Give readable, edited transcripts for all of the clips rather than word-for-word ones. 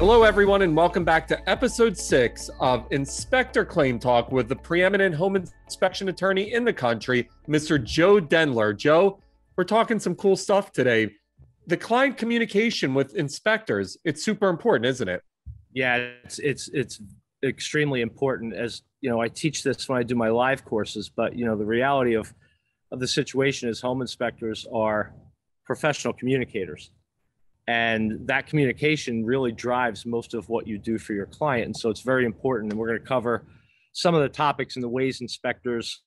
Hello, everyone, and welcome back to episode 6 of Inspector Claim Talk with the preeminent home inspection attorney in the country, Mr. Joe Denneler. Joe, we're talking some cool stuff today. The client communication with inspectors, it's super important, isn't it? Yeah, it's extremely important. As you know, I teach this when I do my live courses, but the reality of the situation is home inspectors are professional communicators. And that communication really drives most of what you do for your client. And so it's very important. And we're going to cover some of the topics and the ways inspectors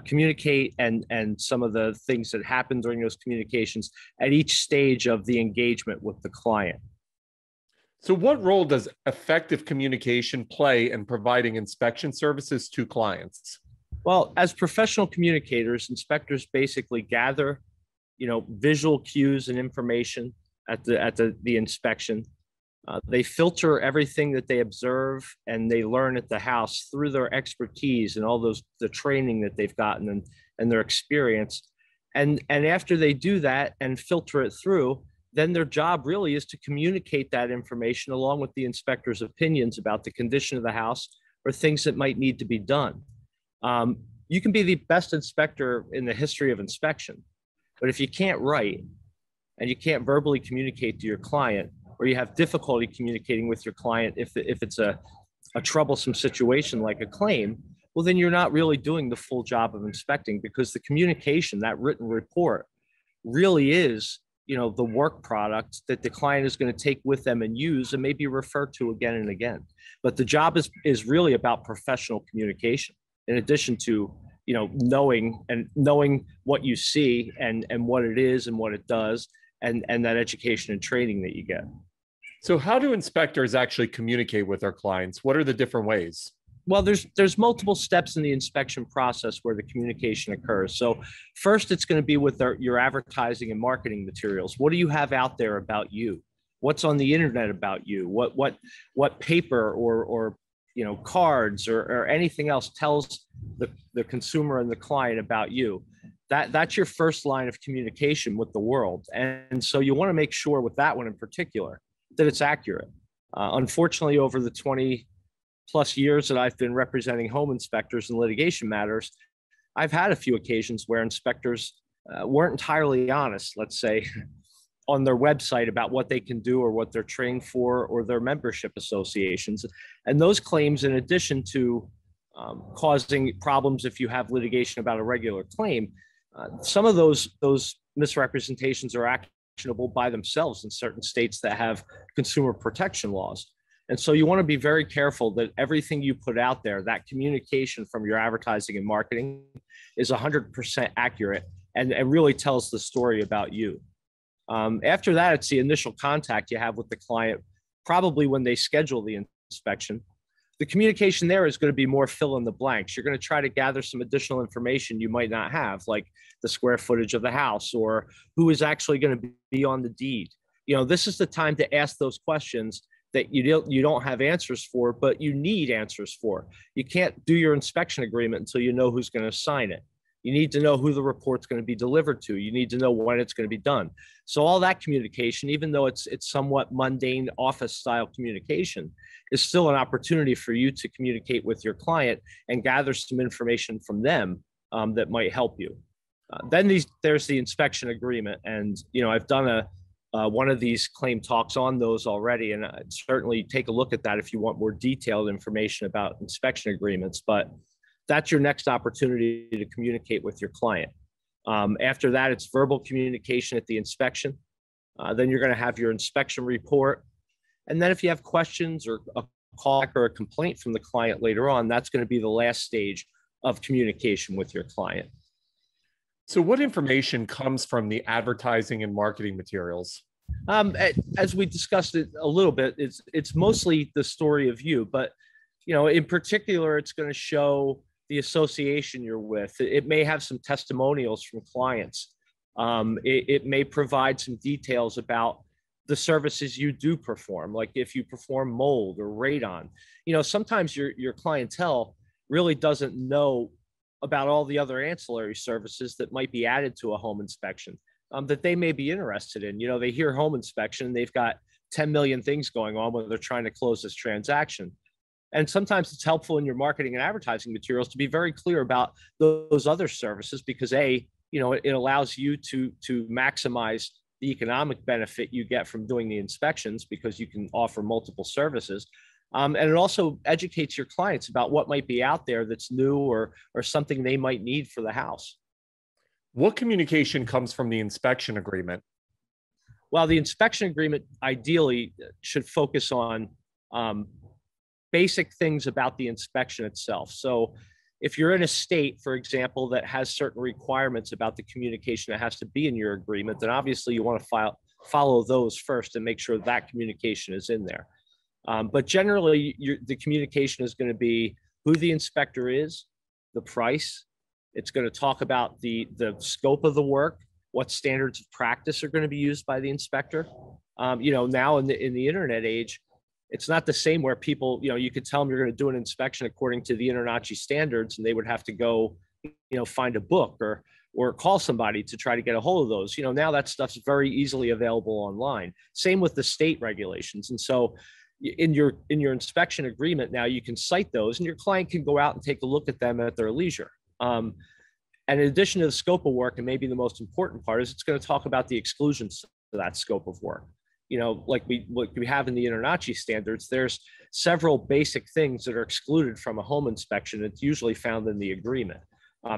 communicate and some of the things that happen during those communications at each stage of the engagement with the client. So what role does effective communication play in providing inspection services to clients? Well, as professional communicators, inspectors basically gather, visual cues and information at the inspection. They filter everything that they observe and they learn at the house through their expertise and all the training that they've gotten and their experience. And after they do that and filter it through, then their job really is to communicate that information along with the inspector's opinions about the condition of the house or things that might need to be done. You can be the best inspector in the history of inspection, but if you can't write and you can't verbally communicate to your client, or you have difficulty communicating with your client if it's a troublesome situation like a claim, well, then you're not really doing the full job of inspecting, because the communication, that written report, really is the work product that the client is going to take with them and use and maybe refer to again and again. But the job is really about professional communication, in addition to knowing what you see and what it is and what it does, and that education and training that you get. So how do inspectors actually communicate with their clients? What are the different ways? Well, there's multiple steps in the inspection process where the communication occurs. So first, it's going to be with your advertising and marketing materials. What do you have out there about you? What's on the internet about you? What paper or cards or anything else tells the consumer and the client about you? That's your first line of communication with the world. And so you want to make sure with that one in particular that it's accurate. Unfortunately, over the 20 plus years that I've been representing home inspectors in litigation matters, I've had a few occasions where inspectors weren't entirely honest, let's say, on their website about what they can do or what they're trained for or their membership associations. And those claims, in addition to causing problems if you have litigation about a regular claim, some of those misrepresentations are actionable by themselves in certain states that have consumer protection laws. And so you want to be very careful that everything you put out there, that communication from your advertising and marketing, is 100% accurate and really tells the story about you. After that, it's the initial contact you have with the client, probably when they schedule the inspection. The communication there is going to be more fill in the blanks. You're going to try to gather some additional information you might not have, like the square footage of the house or who is actually going to be on the deed. This is the time to ask those questions that you don't have answers for, but you need answers for. You can't do your inspection agreement until you know who's going to sign it. You need to know who the report's going to be delivered to. You need to know when it's going to be done. So all that communication, even though it's somewhat mundane office style communication, is still an opportunity for you to communicate with your client and gather some information from them that might help you. Then there's the inspection agreement. And, I've done one of these claim talks on those already, and I'd certainly take a look at that if you want more detailed information about inspection agreements. But that's your next opportunity to communicate with your client. After that, it's verbal communication at the inspection. Then you're going to have your inspection report. And then if you have questions or a call or a complaint from the client later on, that's going to be the last stage of communication with your client. So what information comes from the advertising and marketing materials? As we discussed it a little bit, it's mostly the story of you, but in particular, it's going to show the association you're with. It may have some testimonials from clients. It may provide some details about the services you do perform, like if you perform mold or radon. Sometimes your clientele really doesn't know about all the other ancillary services that might be added to a home inspection that they may be interested in. They hear home inspection, they've got 10 million things going on when they're trying to close this transaction. And sometimes it's helpful in your marketing and advertising materials to be very clear about those other services, because it allows you to maximize the economic benefit you get from doing the inspections, because you can offer multiple services. And it also educates your clients about what might be out there that's new or something they might need for the house. What communication comes from the inspection agreement? Well, the inspection agreement ideally should focus on basic things about the inspection itself. So if you're in a state, for example, that has certain requirements about the communication that has to be in your agreement, then obviously you want to follow those first and make sure that communication is in there. But generally, the communication is going to be who the inspector is, the price. It's going to talk about the scope of the work, what standards of practice are going to be used by the inspector. Now in the internet age, it's not the same where people, you could tell them you're going to do an inspection according to the InterNACHI standards, and they would have to go, find a book or call somebody to try to get a hold of those. Now that stuff's very easily available online. Same with the state regulations. And so in your inspection agreement, now you can cite those, and your client can go out and take a look at them at their leisure. And in addition to the scope of work, and maybe the most important part is it's going to talk about the exclusions to that scope of work. Like we have in the InterNACHI standards, there's several basic things that are excluded from a home inspection. It's usually found in the agreement.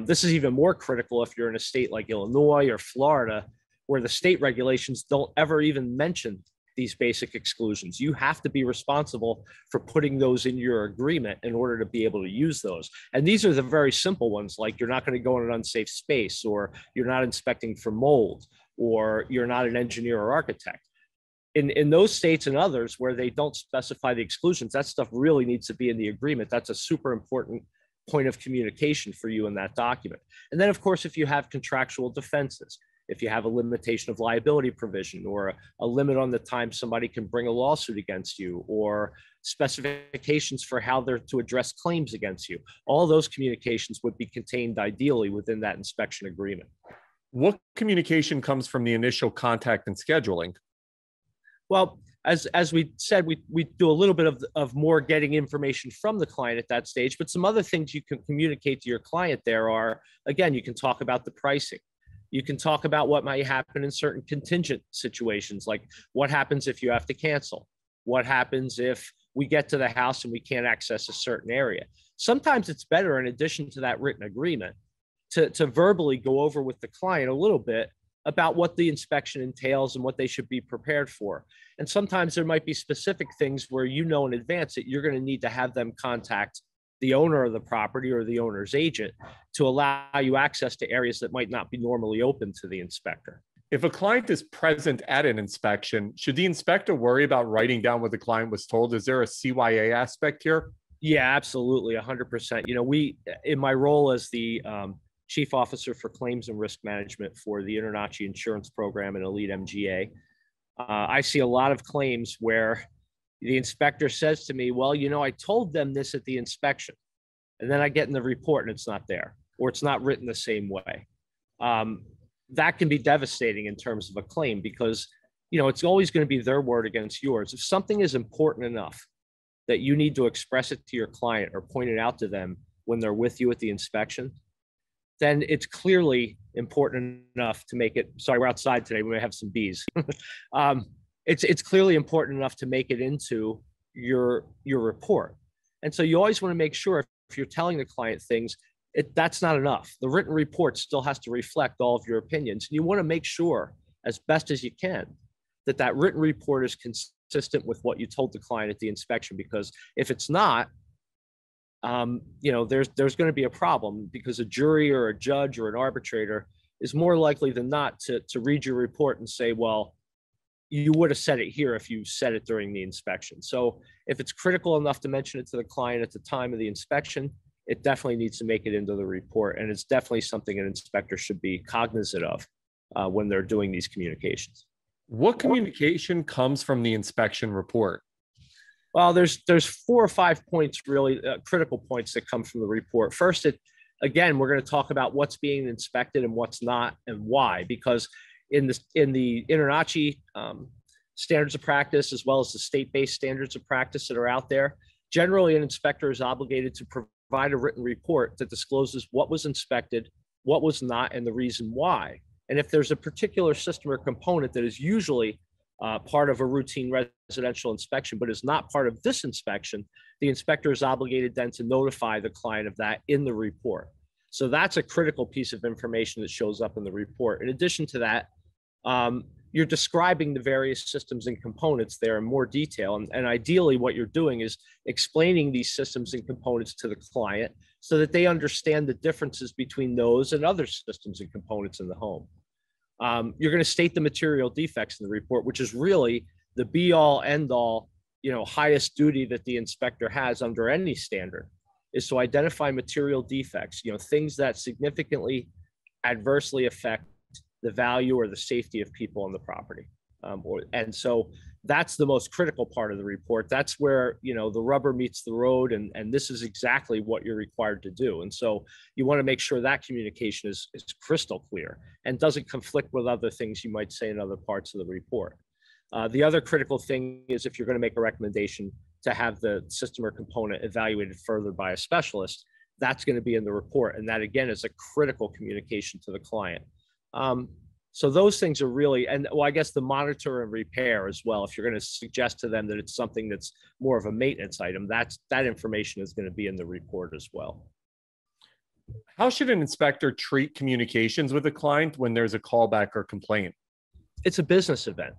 This is even more critical if you're in a state like Illinois or Florida, where the state regulations don't ever even mention these basic exclusions. You have to be responsible for putting those in your agreement in order to be able to use those. And these are the very simple ones, like you're not going to go in an unsafe space, or you're not inspecting for mold, or you're not an engineer or architect. In those states and others where they don't specify the exclusions, that stuff really needs to be in the agreement. That's a super important point of communication for you in that document. And then, of course, if you have contractual defenses, if you have a limitation of liability provision, or a limit on the time somebody can bring a lawsuit against you, or specifications for how they're to address claims against you, all those communications would be contained ideally within that inspection agreement. What communication comes from the initial contact and scheduling? Well, as we said, we do a little bit of more getting information from the client at that stage, but some other things you can communicate to your client there are, again, you can talk about the pricing. You can talk about what might happen in certain contingent situations, like what happens if you have to cancel? What happens if we get to the house and we can't access a certain area? Sometimes it's better, in addition to that written agreement, to verbally go over with the client a little bit about what the inspection entails and what they should be prepared for. And sometimes there might be specific things where in advance that you're going to need to have them contact the owner of the property or the owner's agent to allow you access to areas that might not be normally open to the inspector. If a client is present at an inspection, should the inspector worry about writing down what the client was told? Is there a CYA aspect here? Yeah, absolutely, 100%. In my role as the Chief Officer for Claims and Risk Management for the InterNACHI Insurance Program and EliteMGA, I see a lot of claims where the inspector says to me, well, I told them this at the inspection. And then I get in the report and it's not there, or it's not written the same way. That can be devastating in terms of a claim, because, it's always going to be their word against yours. If something is important enough that you need to express it to your client or point it out to them when they're with you at the inspection, then it's clearly important enough to make it, sorry, we're outside today, we may have some bees. It's clearly important enough to make it into your report. And so you always want to make sure, if you're telling the client things, that's not enough. The written report still has to reflect all of your opinions. And you want to make sure, as best as you can, that written report is consistent with what you told the client at the inspection. Because if it's not, there's going to be a problem, because a jury or a judge or an arbitrator is more likely than not to read your report and say, well, you would have said it here if you said it during the inspection. So if it's critical enough to mention it to the client at the time of the inspection, it definitely needs to make it into the report. And it's definitely something an inspector should be cognizant of when they're doing these communications. What communication comes from the inspection report? Well, there's 4 or 5 points, really critical points, that come from the report. First, again, we're going to talk about what's being inspected and what's not, and why. Because in the InterNACHI standards of practice, as well as the state-based standards of practice that are out there. Generally, an inspector is obligated to provide a written report that discloses what was inspected, what was not, and the reason why. And if there's a particular system or component that is usually part of a routine residential inspection, but is not part of this inspection, the inspector is obligated then to notify the client of that in the report. So that's a critical piece of information that shows up in the report. In addition to that, you're describing the various systems and components there in more detail. And ideally, what you're doing is explaining these systems and components to the client so that they understand the differences between those and other systems and components in the home. You're going to state the material defects in the report, which is really the be all end all, highest duty that the inspector has under any standard, is to identify material defects, things that significantly adversely affect the value or the safety of people on the property. And so that's the most critical part of the report. That's where, the rubber meets the road, and this is exactly what you're required to do. And so you want to make sure that communication is crystal clear and doesn't conflict with other things you might say in other parts of the report. The other critical thing is, if you're going to make a recommendation to have the system or component evaluated further by a specialist, that's going to be in the report. And that, again, is a critical communication to the client. So those things are really, and I guess the monitor and repair as well. If you're going to suggest to them that it's something that's more of a maintenance item, that information is going to be in the report as well. How should an inspector treat communications with a client when there's a callback or complaint? It's a business event.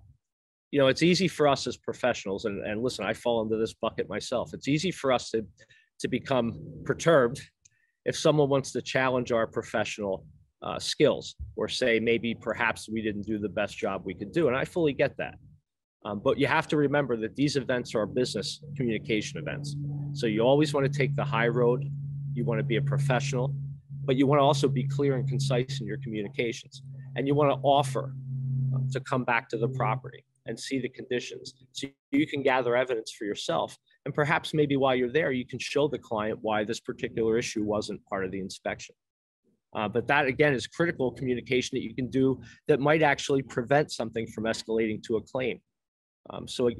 It's easy for us as professionals, and listen, I fall into this bucket myself. It's easy for us to become perturbed if someone wants to challenge our professional skills, or say maybe perhaps we didn't do the best job we could do. And I fully get that. But you have to remember that these events are business communication events. So you always want to take the high road. You want to be a professional, but you want to also be clear and concise in your communications. And you want to offer to come back to the property and see the conditions so you can gather evidence for yourself. And perhaps maybe while you're there, you can show the client why this particular issue wasn't part of the inspection. But that, again, is critical communication that you can do that might actually prevent something from escalating to a claim.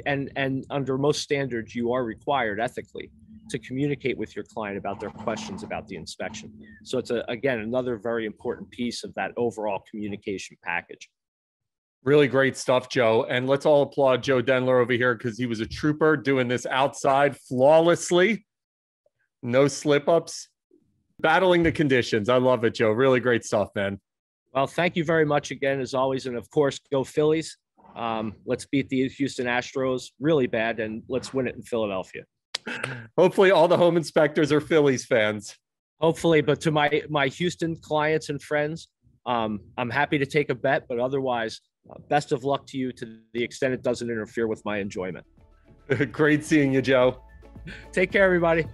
And under most standards, you are required ethically to communicate with your client about their questions about the inspection. So it's, again, another very important piece of that overall communication package. Really great stuff, Joe. And let's all applaud Joe Denneler over here, because he was a trooper doing this outside flawlessly. No slip-ups. Battling the conditions. I love it, Joe. Really great stuff, man. Well, thank you very much again, as always. And of course, go Phillies. Let's beat the Houston Astros really bad, and let's win it in Philadelphia. Hopefully all the home inspectors are Phillies fans. Hopefully, but to my Houston clients and friends, I'm happy to take a bet, but otherwise, best of luck to you to the extent it doesn't interfere with my enjoyment. Great seeing you, Joe. Take care, everybody.